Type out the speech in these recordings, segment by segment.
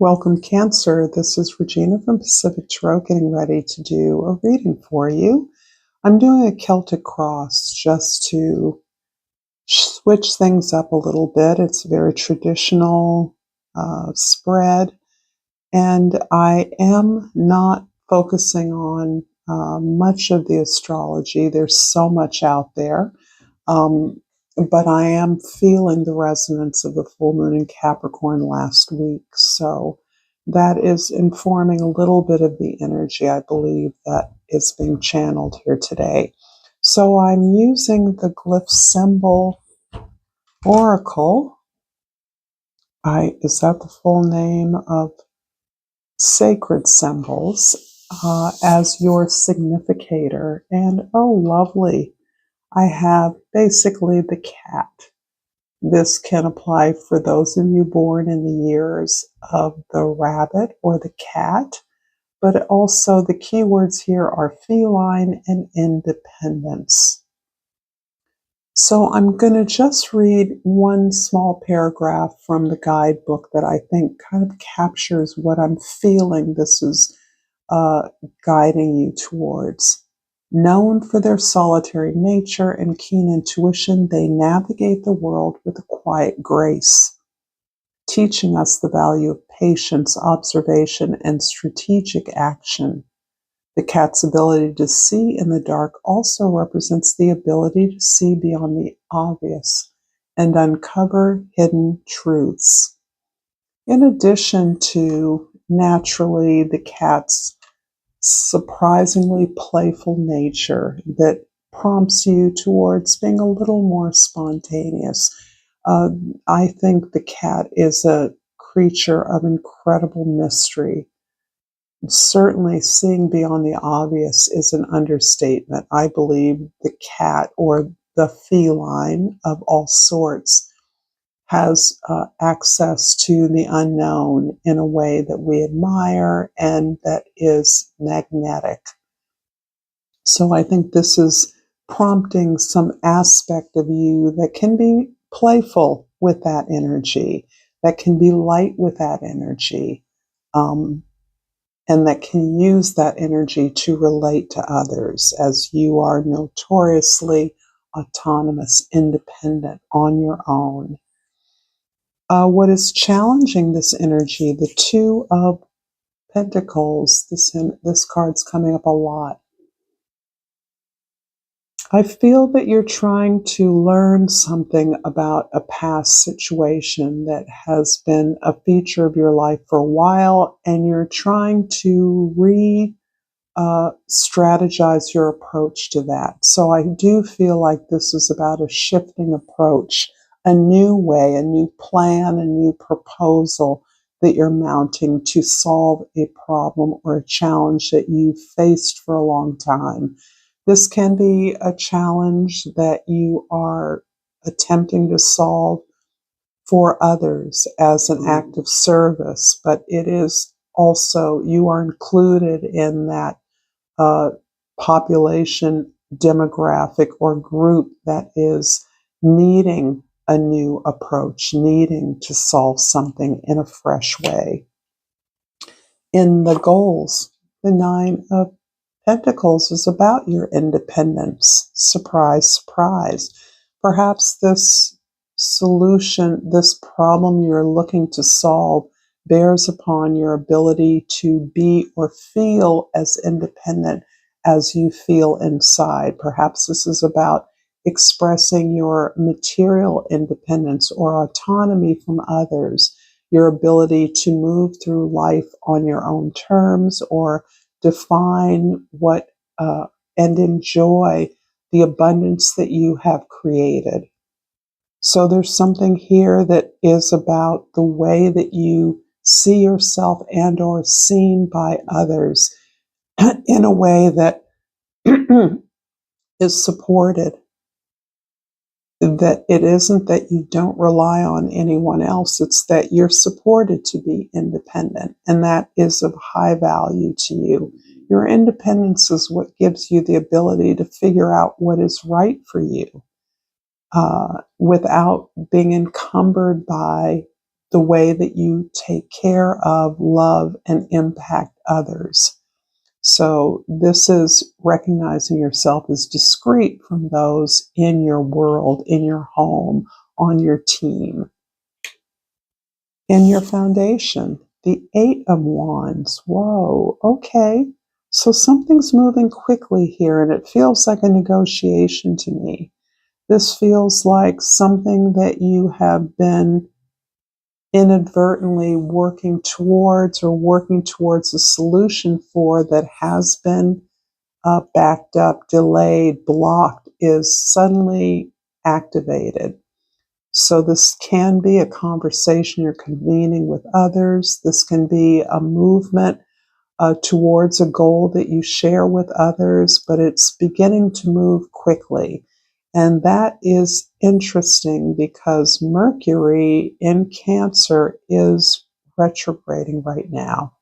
Welcome, Cancer. This is Regina from Pacific Tarot getting ready to do a reading for you. I'm doing a Celtic cross just to switch things up a little bit. It's a very traditional spread, and I am not focusing on much of the astrology. There's so much out there. But I am feeling the resonance of the full moon in Capricorn last week. So that is informing a little bit of the energy, I believe, that is being channeled here today. So I'm using the glyph symbol oracle. Is that the full name of sacred symbols as your significator? And oh, lovely. I have basically the cat. This can apply for those of you born in the years of the rabbit or the cat, but also the keywords here are feline and independence. So I'm going to just read one small paragraph from the guidebook that I think kind of captures what I'm feeling this is guiding you towards. Known for their solitary nature and keen intuition, they navigate the world with a quiet grace, teaching us the value of patience, observation, and strategic action. The cat's ability to see in the dark also represents the ability to see beyond the obvious and uncover hidden truths. In addition to naturally the cat's surprisingly playful nature that prompts you towards being a little more spontaneous. I think the cat is a creature of incredible mystery. Certainly, seeing beyond the obvious is an understatement. I believe the cat, or the feline of all sorts, has access to the unknown in a way that we admire and that is magnetic. So I think this is prompting some aspect of you that can be playful with that energy, that can be light with that energy, and that can use that energy to relate to others, as you are notoriously autonomous, independent, on your own. What is challenging this energy, the Two of Pentacles, this card's coming up a lot. I feel that you're trying to learn something about a past situation that has been a feature of your life for a while, and you're trying to strategize your approach to that. So I do feel like this is about a shifting approach, a new way, a new plan, a new proposal that you're mounting to solve a problem or a challenge that you've faced for a long time. This can be a challenge that you are attempting to solve for others as an act of service, but it is also, you are included in that population demographic or group that is needing a new approach, needing to solve something in a fresh way. In the goals, the Nine of Pentacles is about your independence. Surprise, surprise. Perhaps this solution, this problem you're looking to solve, bears upon your ability to be or feel as independent as you feel inside. Perhaps this is about expressing your material independence or autonomy from others, your ability to move through life on your own terms, or define what and enjoy the abundance that you have created. So there's something here that is about the way that you see yourself and or seen by others in a way that is supported. That it isn't that you don't rely on anyone else, it's that you're supported to be independent, and that is of high value to you. Your independence is what gives you the ability to figure out what is right for you without being encumbered by the way that you take care of, love, and impact others. So this is recognizing yourself as discrete from those in your world, in your home, on your team. In your foundation, the Eight of Wands. Whoa, okay. So something's moving quickly here, and it feels like a negotiation to me. This feels like something that you have been inadvertently working towards a solution for that has been backed up, delayed, blocked, is suddenly activated. So this can be a conversation you're convening with others. This can be a movement towards a goal that you share with others, but it's beginning to move quickly. And that is interesting because Mercury in Cancer is retrograding right now.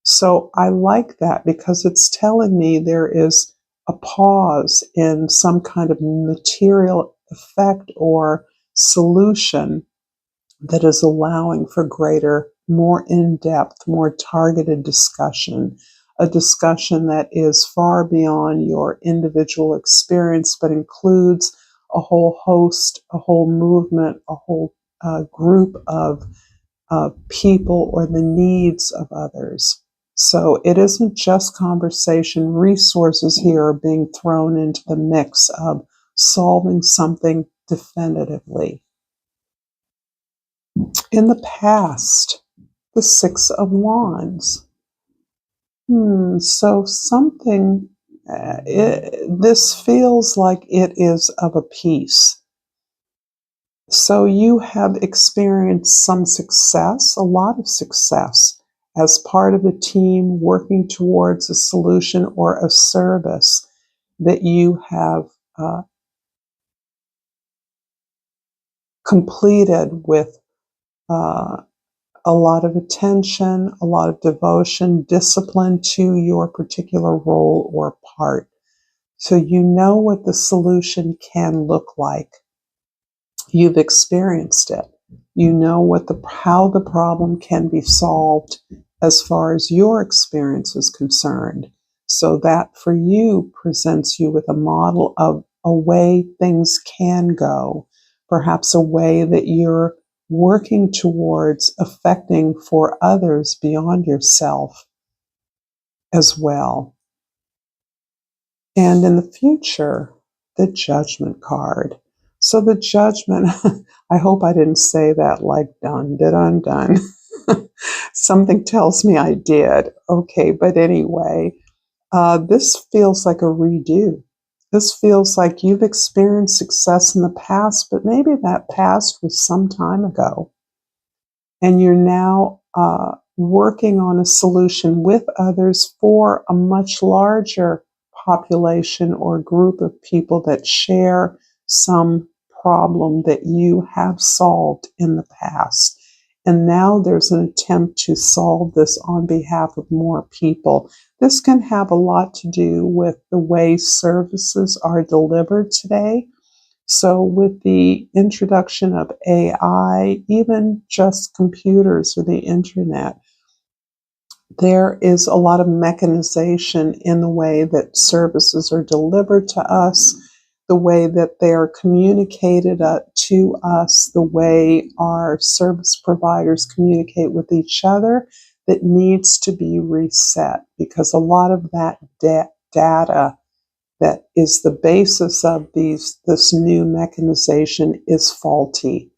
So I like that because it's telling me there is a pause in some kind of material effect or solution that is allowing for greater, more in-depth, more targeted discussion, a discussion that is far beyond your individual experience, but includes a whole host, a whole movement, a whole group of people or the needs of others. So it isn't just conversation. Resources here are being thrown into the mix of solving something definitively. In the past, the Six of Wands. So something, this feels like it is of a piece. So you have experienced some success, a lot of success, as part of a team working towards a solution or a service that you have completed with a lot of attention, a lot of devotion, discipline to your particular role or part. So you know what the solution can look like. You've experienced it. You know how the problem can be solved as far as your experience is concerned. So that for you presents you with a model of a way things can go, perhaps a way that you're working towards affecting for others beyond yourself as well. And in the future, the Judgment card. So the Judgment, I hope I didn't say that like done, done. Something tells me I did. Okay, but anyway, this feels like a redo. This feels like you've experienced success in the past, but maybe that past was some time ago. And you're now working on a solution with others for a much larger population or group of people that share some problem that you have solved in the past. And now there's an attempt to solve this on behalf of more people. This can have a lot to do with the way services are delivered today. So with the introduction of AI, even just computers or the internet, there is a lot of mechanization in the way that services are delivered to us, the way that they are communicated to us, the way our service providers communicate with each other, that needs to be reset because a lot of that data that is the basis of this new mechanization is faulty.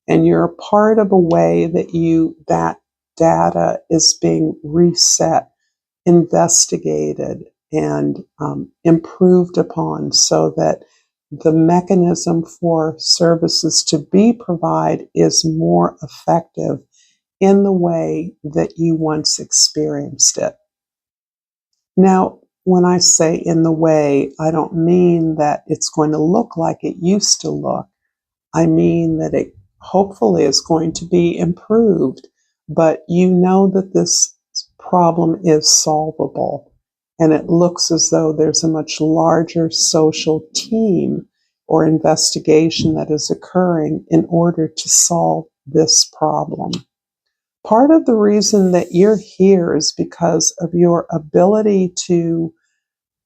And you're a part of a way that data is being reset, investigated, and improved upon so that the mechanism for services to be provided is more effective in the way that you once experienced it. Now, when I say in the way, I don't mean that it's going to look like it used to look. I mean that it hopefully is going to be improved, but you know that this problem is solvable. And it looks as though there's a much larger social team or investigation that is occurring in order to solve this problem. Part of the reason that you're here is because of your ability to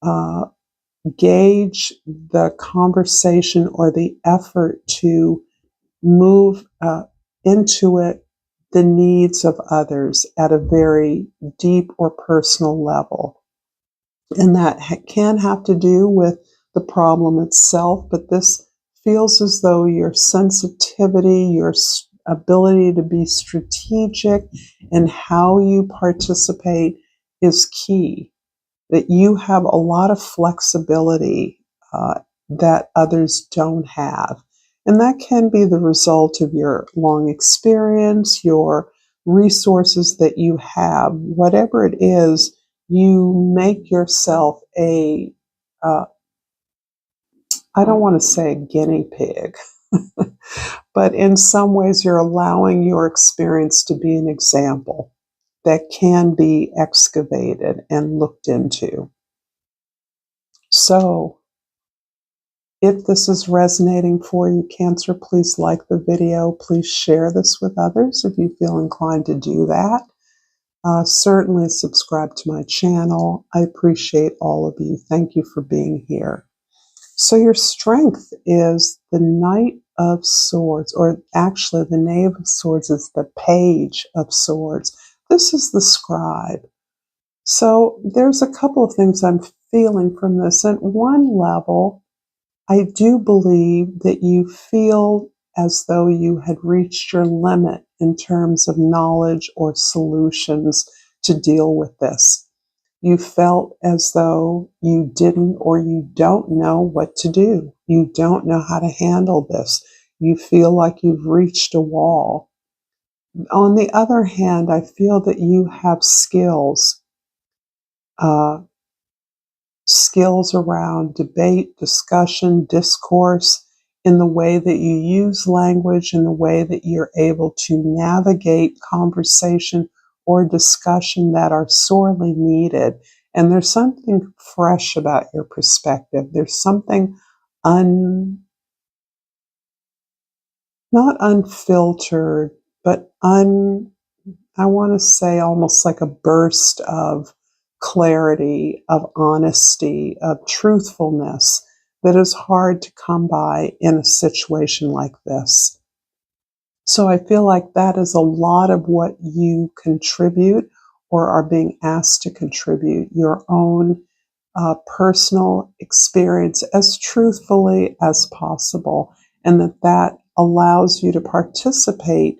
uh, gauge the conversation or the effort to move into it the needs of others at a very deep or personal level. And that can have to do with the problem itself, but this feels as though your sensitivity, your ability to be strategic in how you participate is key. That you have a lot of flexibility that others don't have. And that can be the result of your long experience, your resources that you have. Whatever it is, you make yourself I don't want to say a guinea pig, but in some ways you're allowing your experience to be an example that can be excavated and looked into. So, if this is resonating for you, Cancer, please like the video. Please share this with others if you feel inclined to do that. Certainly subscribe to my channel. I appreciate all of you. Thank you for being here. So your strength is the Knight of Swords, or actually the Knave of Swords is the Page of Swords. This is the Scribe. So there's a couple of things I'm feeling from this. At one level, I do believe that you feel as though you had reached your limit in terms of knowledge or solutions to deal with this. You felt as though you didn't or you don't know what to do. You don't know how to handle this. You feel like you've reached a wall. On the other hand, I feel that you have skills. Skills around debate, discussion, discourse, in the way that you use language, in the way that you're able to navigate conversation or discussion that are sorely needed. And there's something fresh about your perspective. There's something not unfiltered, but I want to say almost like a burst of clarity, of honesty, of truthfulness that is hard to come by in a situation like this. So I feel like that is a lot of what you contribute or are being asked to contribute, your own personal experience as truthfully as possible, and that allows you to participate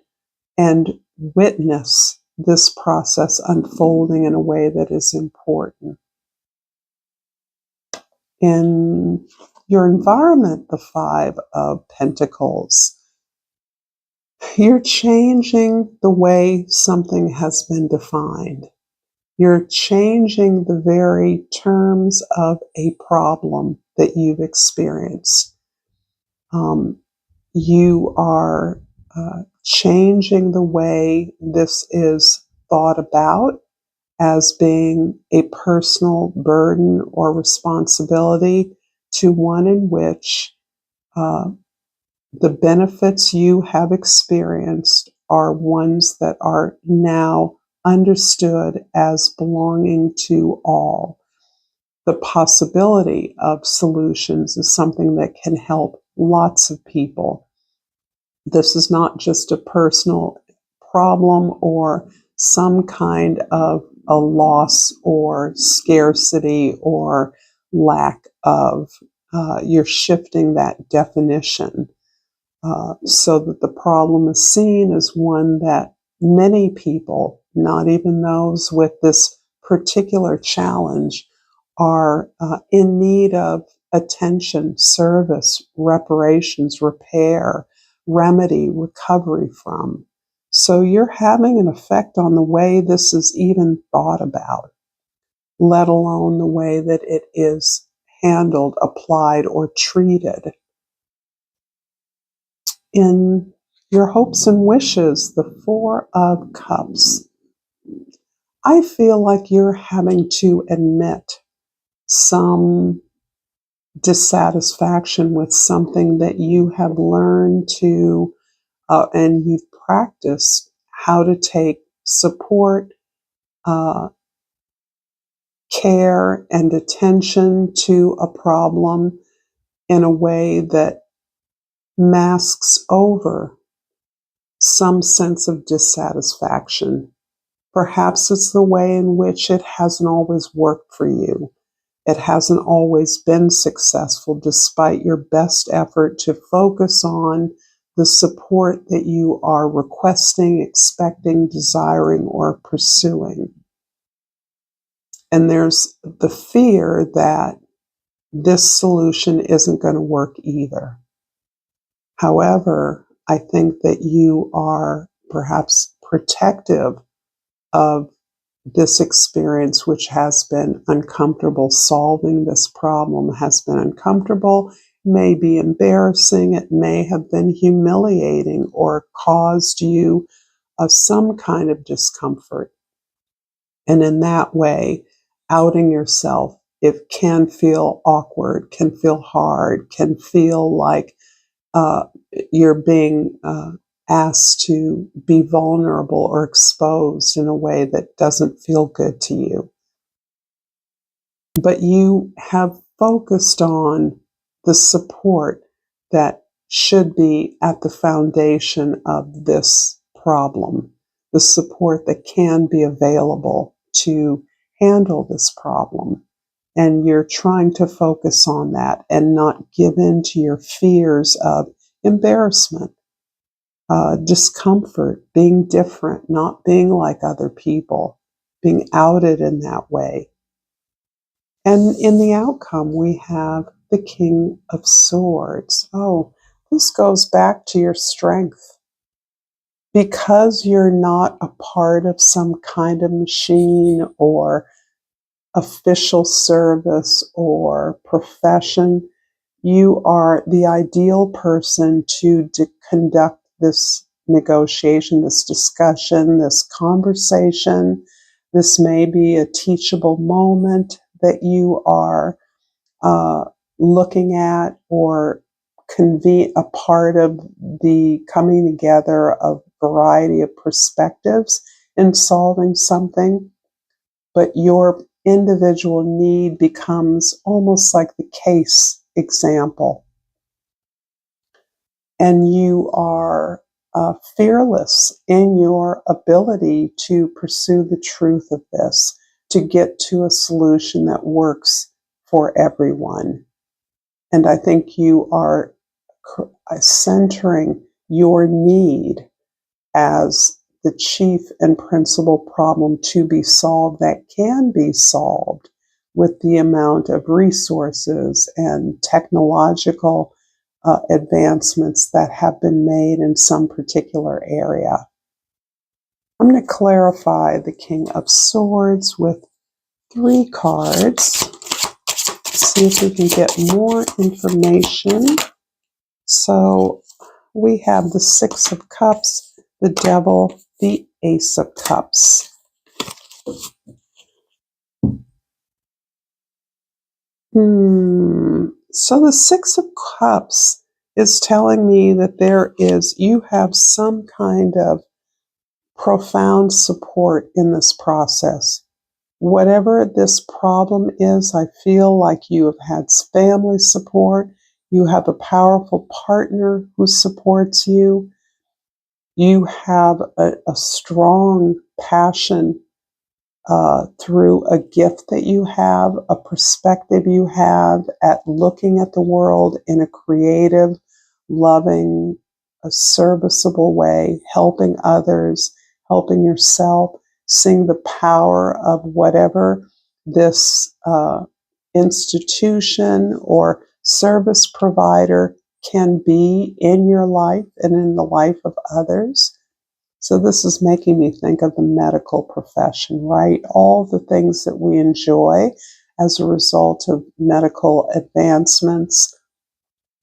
and witness this process unfolding in a way that is important. In your environment, the Five of Pentacles, you're changing the way something has been defined. You're changing the very terms of a problem that you've experienced. You are changing the way this is thought about as being a personal burden or responsibility to one in which the benefits you have experienced are ones that are now understood as belonging to all. The possibility of solutions is something that can help lots of people. This is not just a personal problem or some kind of a loss or scarcity or lack of. You're shifting that definition so that the problem is seen as one that many people, not even those with this particular challenge, are in need of attention, service, reparations, repair, remedy, recovery from. So you're having an effect on the way this is even thought about, let alone the way that it is handled, applied, or treated. In your hopes and wishes, the Four of Cups, I feel like you're having to admit some dissatisfaction with something that you have learned to, and you've practice how to take support, care, and attention to a problem in a way that masks over some sense of dissatisfaction. Perhaps it's the way in which it hasn't always worked for you. It hasn't always been successful despite your best effort to focus on the support that you are requesting, expecting, desiring, or pursuing. And there's the fear that this solution isn't going to work either. However, I think that you are perhaps protective of this experience, which has been uncomfortable. Solving this problem has been uncomfortable, may be embarrassing, it may have been humiliating or caused you of some kind of discomfort. And in that way, outing yourself, it can feel awkward, can feel hard, can feel like uh, you're being asked to be vulnerable or exposed in a way that doesn't feel good to you. But you have focused on the support that should be at the foundation of this problem, the support that can be available to handle this problem. And you're trying to focus on that and not give in to your fears of embarrassment, discomfort, being different, not being like other people, being outed in that way. And in the outcome, we have the King of Swords. Oh, this goes back to your strength. Because you're not a part of some kind of machine or official service or profession, you are the ideal person to conduct this negotiation, this discussion, this conversation. This may be a teachable moment that you are looking at or convene a part of the coming together of a variety of perspectives in solving something. But your individual need becomes almost like the case example. And you are fearless in your ability to pursue the truth of this, to get to a solution that works for everyone. And I think you are centering your need as the chief and principal problem to be solved that can be solved with the amount of resources and technological advancements that have been made in some particular area. I'm going to clarify the King of Swords with 3 cards. See if we can get more information. So we have the Six of Cups, the Devil, the Ace of Cups. So the Six of Cups is telling me that you have some kind of profound support in this process. Whatever this problem is, I feel like you have had family support. You have a powerful partner who supports you. You have a strong passion through a gift that you have, a perspective you have at looking at the world in a creative, loving, a serviceable way, helping others, helping yourself, seeing the power of whatever this institution or service provider can be in your life and in the life of others. So this is making me think of the medical profession, right? All the things that we enjoy as a result of medical advancements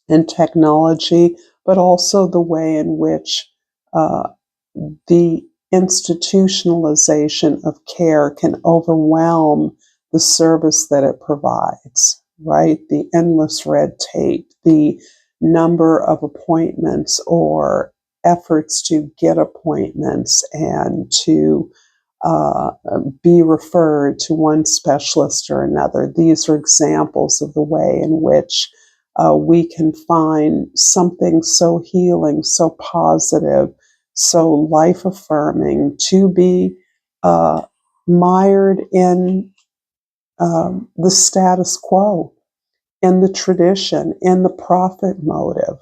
and technology, but also the way in which the institutionalization of care can overwhelm the service that it provides, right? The endless red tape, the number of appointments or efforts to get appointments and to be referred to one specialist or another. These are examples of the way in which we can find something so healing, so positive, so life affirming to be mired in the status quo, in the tradition, in the profit motive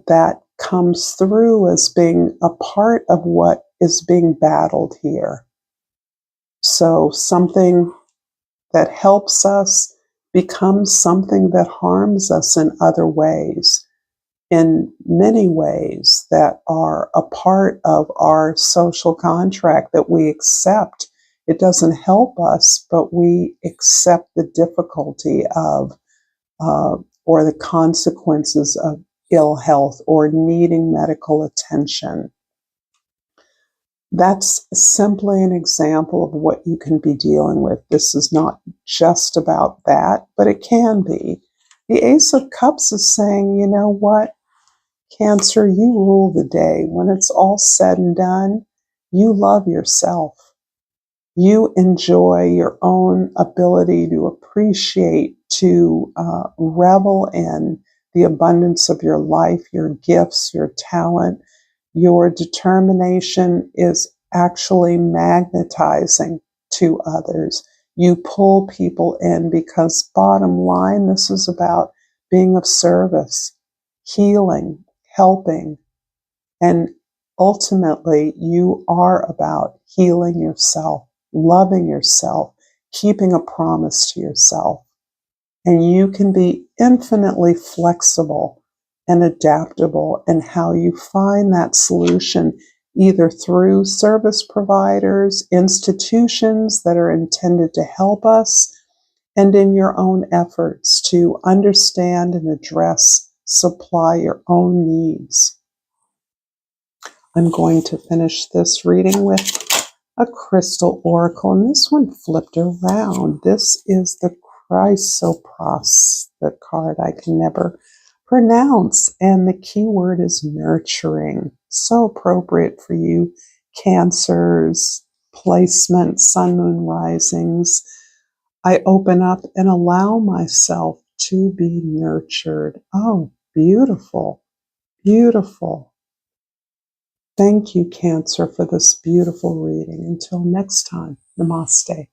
that comes through as being a part of what is being battled here. So something that helps us becomes something that harms us in other ways, in many ways that are a part of our social contract that we accept. It doesn't help us, but we accept the difficulty of or the consequences of ill health or needing medical attention. That's simply an example of what you can be dealing with. This is not just about that, but it can be. The Ace of Cups is saying, you know what, Cancer, you rule the day. When it's all said and done, you love yourself. You enjoy your own ability to appreciate, to revel in the abundance of your life, your gifts, your talent. Your determination is actually magnetizing to others. You pull people in because, bottom line, this is about being of service, healing, helping, and ultimately you are about healing yourself, loving yourself, keeping a promise to yourself. And you can be infinitely flexible and adaptable in how you find that solution, either through service providers, institutions that are intended to help us, and in your own efforts to understand and address, supply your own needs. I'm going to finish this reading with a crystal oracle, and this one flipped around. This is the Chrysopras, the card I can never pronounce, and the key word is nurturing. So appropriate for you, Cancers, placement, sun, moon, risings. I open up and allow myself to be nurtured. Oh, beautiful, beautiful. Thank you, Cancer, for this beautiful reading. Until next time, namaste.